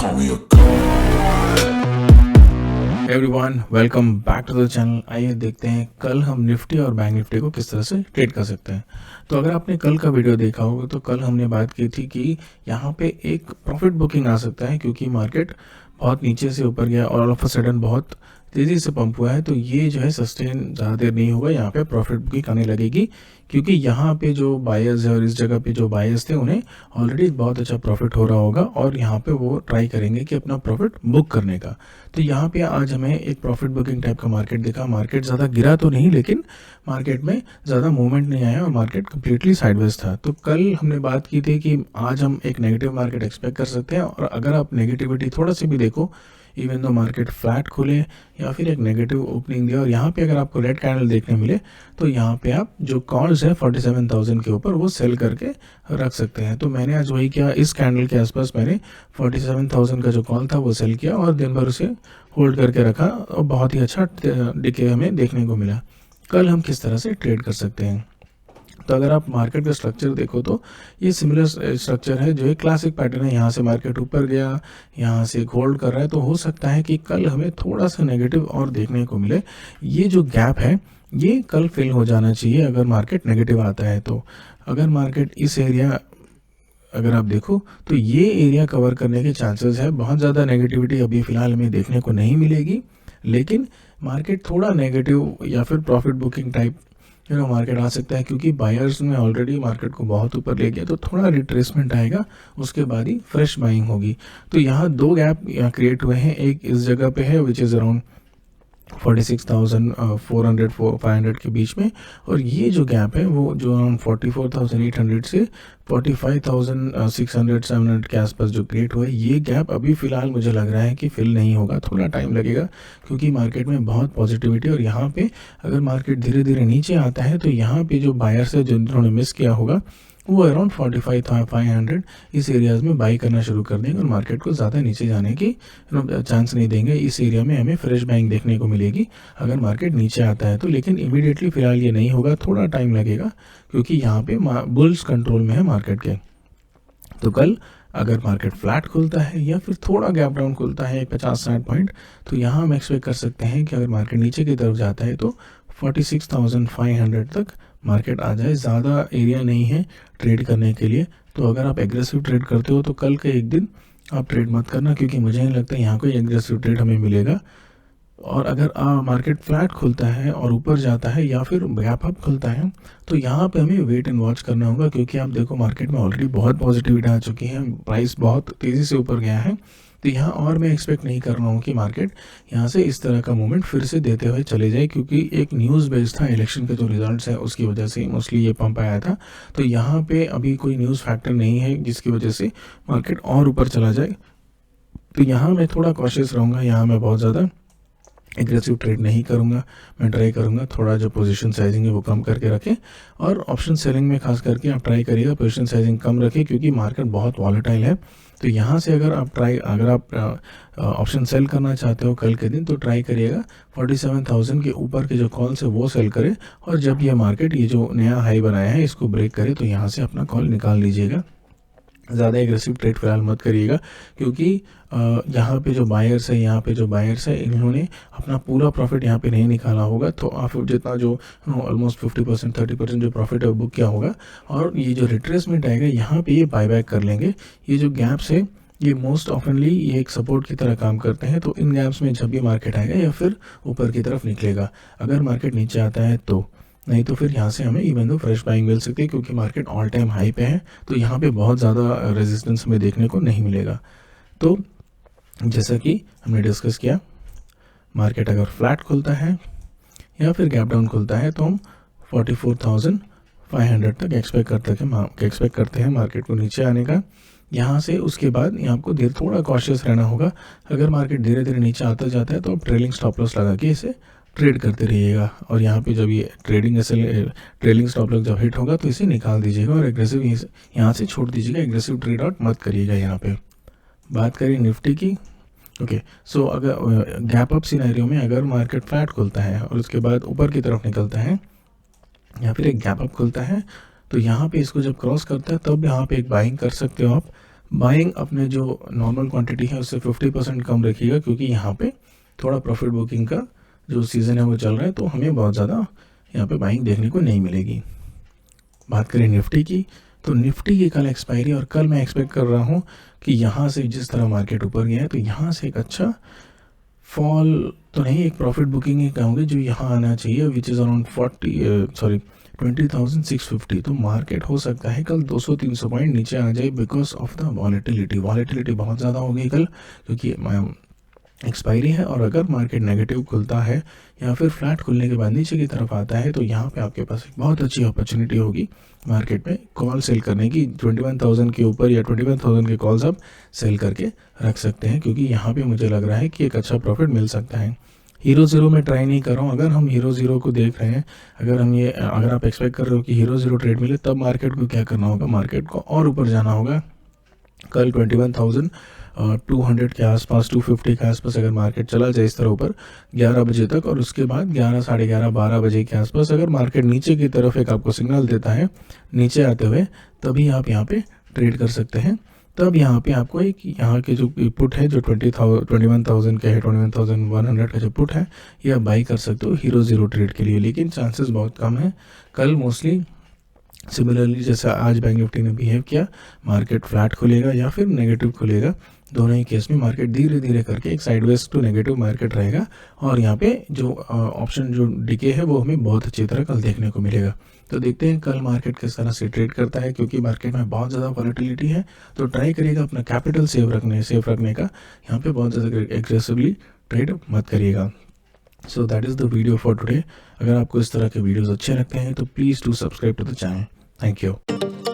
call me a god. Everyone welcome back to the channel. आइए देखते हैं कल हम निफ्टी और बैंक निफ्टी को किस तरह से ट्रेड कर सकते हैं। तो अगर आपने कल का वीडियो देखा होगा तो कल हमने बात की थी कि यहाँ पे एक प्रॉफिट बुकिंग आ सकता है क्योंकि मार्केट बहुत नीचे से ऊपर गया और ऑल ऑफ अ सडन बहुत तेज़ी से पंप हुआ है। तो ये जो है सस्टेन ज़्यादा देर नहीं होगा, यहाँ पे प्रॉफिट बुकिंग आने लगेगी क्योंकि यहाँ पे जो बायर्स है और इस जगह पे जो बायर्स थे उन्हें ऑलरेडी बहुत अच्छा प्रॉफिट हो रहा होगा और यहाँ पे वो ट्राई करेंगे कि अपना प्रॉफिट बुक करने का। तो यहाँ पे आज हमें एक प्रॉफिट बुकिंग टाइप का मार्केट दिखा। मार्केट ज़्यादा गिरा तो नहीं, लेकिन मार्केट में ज़्यादा मूवमेंट नहीं आया और मार्केट कम्प्लीटली साइडवेज था। तो कल हमने बात की थी कि आज हम एक नेगेटिव मार्केट एक्सपेक्ट कर सकते हैं और अगर आप नेगेटिविटी थोड़ा सी भी देखो, इवन दो मार्केट फ्लैट खुले या फिर एक नेगेटिव ओपनिंग दिया और यहाँ पे अगर आपको रेड कैंडल देखने मिले तो यहाँ पे आप जो कॉल्स है 47,000 के ऊपर वो सेल करके रख सकते हैं। तो मैंने आज वही किया, इस कैंडल के आसपास मैंने 47,000 का जो कॉल था वो सेल किया और दिन भर उसे होल्ड करके रखा और बहुत ही अच्छा डिके हमें देखने को मिला। कल हम किस तरह से ट्रेड कर सकते हैं, तो अगर आप मार्केट का स्ट्रक्चर देखो तो ये सिमिलर स्ट्रक्चर है, जो एक क्लासिक पैटर्न है। यहाँ से मार्केट ऊपर गया, यहाँ से होल्ड कर रहा है, तो हो सकता है कि कल हमें थोड़ा सा नेगेटिव और देखने को मिले। ये जो गैप है ये कल फिल हो जाना चाहिए अगर मार्केट नेगेटिव आता है। तो अगर मार्केट इस एरिया अगर आप देखो तो ये एरिया कवर करने के चांसेस है। बहुत ज़्यादा नेगेटिविटी अभी फ़िलहाल हमें देखने को नहीं मिलेगी, लेकिन मार्केट थोड़ा नेगेटिव या फिर प्रॉफिट बुकिंग टाइप मार्केट आ सकता है क्योंकि बायर्स ने ऑलरेडी मार्केट को बहुत ऊपर ले गया। तो थोड़ा रिट्रेसमेंट आएगा, उसके बाद ही फ्रेश बाइंग होगी। तो यहाँ दो गैप यहाँ क्रिएट हुए हैं, एक इस जगह पे है विच इज़ अराउंड 46,400-500 के बीच में, और ये जो गैप है वो जो अराउंड 44,800 से 45,600-700 के आसपास जो क्रिएट हुआ है, ये गैप अभी फ़िलहाल मुझे लग रहा है कि फिल नहीं होगा, थोड़ा टाइम लगेगा क्योंकि मार्केट में बहुत पॉजिटिविटी। और यहाँ पे अगर मार्केट धीरे धीरे नीचे आता है तो यहाँ पे जो बायर्स है जिन्होंने मिस किया होगा वो अराउंड 45,500 इस एरियाज़ में बाई करना शुरू कर देंगे और मार्केट को ज़्यादा नीचे जाने की चांस नहीं देंगे। इस एरिया में हमें फ्रेश बाइंग देखने को मिलेगी अगर मार्केट नीचे आता है तो, लेकिन इमीडिएटली फ़िलहाल ये नहीं होगा, थोड़ा टाइम लगेगा क्योंकि यहाँ पे बुल्स कंट्रोल में है मार्केट के। तो कल अगर मार्केट फ्लैट खुलता है या फिर थोड़ा गैप डाउन खुलता है 50-60 पॉइंट, तो यहाँ हम एक्सपेक्ट कर सकते हैं कि अगर मार्केट नीचे की तरफ जाता है तो 46,500 तक मार्केट आ जाए। ज़्यादा एरिया नहीं है ट्रेड करने के लिए। तो अगर आप एग्रेसिव ट्रेड करते हो तो कल के एक दिन आप ट्रेड मत करना क्योंकि मुझे नहीं लगता यहाँ कोई एग्रेसिव ट्रेड हमें मिलेगा। और अगर मार्केट फ्लैट खुलता है और ऊपर जाता है या फिर गैप अप खुलता है तो यहाँ पे हमें वेट एंड वॉच करना होगा क्योंकि आप देखो मार्केट में ऑलरेडी बहुत पॉजिटिविटी आ चुकी है, प्राइस बहुत तेज़ी से ऊपर गया है। तो यहाँ और मैं एक्सपेक्ट नहीं कर रहा हूँ कि मार्केट यहाँ से इस तरह का मूवमेंट फिर से देते हुए चले जाए क्योंकि एक न्यूज़ बेस्ड था, इलेक्शन के जो रिजल्ट्स हैं उसकी वजह से मोस्टली ये पंप आया था। तो यहाँ पे अभी कोई न्यूज़ फैक्टर नहीं है जिसकी वजह से मार्केट और ऊपर चला जाए। तो यहाँ मैं थोड़ा कॉशियस रहूँगा, यहाँ मैं बहुत ज़्यादा एग्रेसिव ट्रेड नहीं करूँगा। मैं ट्राई करूँगा थोड़ा जो पोजीशन साइजिंग है वो कम करके रखें और ऑप्शन सेलिंग में खास करके आप ट्राई करिएगा पोजीशन साइजिंग कम रखें क्योंकि मार्केट बहुत वॉलेटाइल है। तो यहाँ से अगर आप ऑप्शन सेल करना चाहते हो कल के दिन तो ट्राई करिएगा 47,000 के ऊपर के जो कॉल्स है वो सेल करें और जब ये मार्केट ये जो नया हाई बनाया है इसको ब्रेक करे तो यहाँ से अपना कॉल निकाल लीजिएगा। ज़्यादा एग्रेसिव ट्रेड फिलहाल मत करिएगा क्योंकि यहाँ पे जो बायर्स है इन्होंने अपना पूरा प्रॉफिट यहाँ पे नहीं निकाला होगा। तो आप जितना जो ऑलमोस्ट 50% 30% जो प्रॉफिट है वो बुक किया होगा और ये जो रिट्रेसमेंट आएगा यहाँ पे ये बायबैक कर लेंगे। ये जो गैप्स है ये मोस्ट ऑफनली ये एक सपोर्ट की तरह काम करते हैं। तो इन गैप्स में जब भी मार्केट आएगा या फिर ऊपर की तरफ निकलेगा, अगर मार्केट नीचे आता है तो, नहीं तो फिर यहाँ से हमें इवन दो फ्रेश बाइंग मिल सकती है क्योंकि मार्केट ऑल टाइम हाई पे है। तो यहाँ पे बहुत ज़्यादा रेजिस्टेंस हमें देखने को नहीं मिलेगा। तो जैसा कि हमने डिस्कस किया, मार्केट अगर फ्लैट खुलता है या फिर गैप डाउन खुलता है तो हम 44,500 तक एक्सपेक्ट करते हैं मार्केट को नीचे आने का। यहाँ से उसके बाद आपको थोड़ा कॉशियस रहना होगा। अगर मार्केट धीरे धीरे नीचे आता जाता है तो आप ट्रेलिंग स्टॉप लॉस लगा के इसे ट्रेड करते रहिएगा और यहाँ पे जब ये ट्रेलिंग स्टॉप लॉस जब हिट होगा तो इसे निकाल दीजिएगा और एग्रेसिव यहाँ से छोड़ दीजिएगा, एग्रेसिव ट्रेड आउट मत करिएगा। यहाँ पे बात करें निफ्टी की, ओके सो अगर गैप अप सिनेरियो में अगर मार्केट फ्लैट खुलता है और उसके बाद ऊपर की तरफ निकलता है या फिर एक गैप अप खुलता है तो यहाँ पे इसको जब क्रॉस करता है तब यहाँ पे एक बाइंग कर सकते हो आप। बाइंग अपने जो नॉर्मल क्वांटिटी है उससे 50% कम रखिएगा, क्योंकि यहाँ पे थोड़ा प्रॉफिट बुकिंग का जो सीज़न है वो चल रहा है, तो हमें बहुत ज़्यादा यहाँ पे बाइंग देखने को नहीं मिलेगी। बात करें निफ्टी की, तो निफ्टी की कल एक्सपायरी और कल मैं एक्सपेक्ट कर रहा हूँ कि यहाँ से जिस तरह मार्केट ऊपर गया है तो यहाँ से एक अच्छा फॉल तो नहीं, एक प्रॉफिट बुकिंग ही कहूँगी जो यहाँ आना चाहिए, विच इज़ अराउंड 20,650। तो मार्केट हो सकता है कल 200-300 पॉइंट नीचे आ जाए बिकॉज ऑफ द वॉलेटिलिटी बहुत ज़्यादा होगी कल, क्योंकि एक्सपायरी है। और अगर मार्केट नेगेटिव खुलता है या फिर फ्लैट खुलने के बाद नीचे की तरफ आता है तो यहाँ पे आपके पास एक बहुत अच्छी अपॉर्चुनिटी होगी मार्केट में कॉल सेल करने की। 21,000 के ऊपर या 21,000 के कॉल्स आप सेल करके रख सकते हैं, क्योंकि यहाँ पे मुझे लग रहा है कि एक अच्छा प्रॉफिट मिल सकता है। हीरो ज़ीरो में ट्राई नहीं कर रहा हूँ। अगर हम हीरो ज़ीरो को देख रहे हैं, अगर आप एक्सपेक्ट कर रहे हो कि हीरो ज़ीरो ट्रेड मिले, तब मार्केट को क्या करना होगा, मार्केट को और ऊपर जाना होगा। कल 21,200 के आसपास, 250 के आसपास अगर मार्केट चला जाए इस तरह ऊपर 11 बजे तक, और उसके बाद 11, साढ़े 11, 12 बजे के आसपास अगर मार्केट नीचे की तरफ एक आपको सिग्नल देता है नीचे आते हुए, तभी आप यहाँ पे ट्रेड कर सकते हैं। तब यहाँ पे आपको एक यहाँ के जो पुट है जो 21,000 का है, 21,100 का जो पुट है, ये आप बाई कर सकते हो हीरो ज़ीरो ट्रेड के लिए, लेकिन चांसेस बहुत कम है। कल मोस्टली सिमिलरली जैसा आज बैंक निफ्टी ने बिहेव किया, मार्केट फ्लैट खुलेगा या फिर नेगेटिव खुलेगा, दोनों ही केस में मार्केट धीरे धीरे करके एक साइडवेज टू नेगेटिव मार्केट रहेगा। और यहाँ पे जो ऑप्शन जो डिके है वो हमें बहुत अच्छी तरह कल देखने को मिलेगा। तो देखते हैं कल मार्केट किस तरह से ट्रेड करता है, क्योंकि मार्केट में बहुत ज़्यादा वॉलेटिलिटी है। तो ट्राई करिएगा अपना कैपिटल सेफ रखने का, यहाँ पे बहुत ज़्यादा एग्रेसिवली ट्रेड मत करिएगा। So that is the video for today. अगर आपको इस तरह के वीडियोस अच्छे लगते हैं तो please do subscribe to the channel. Thank you.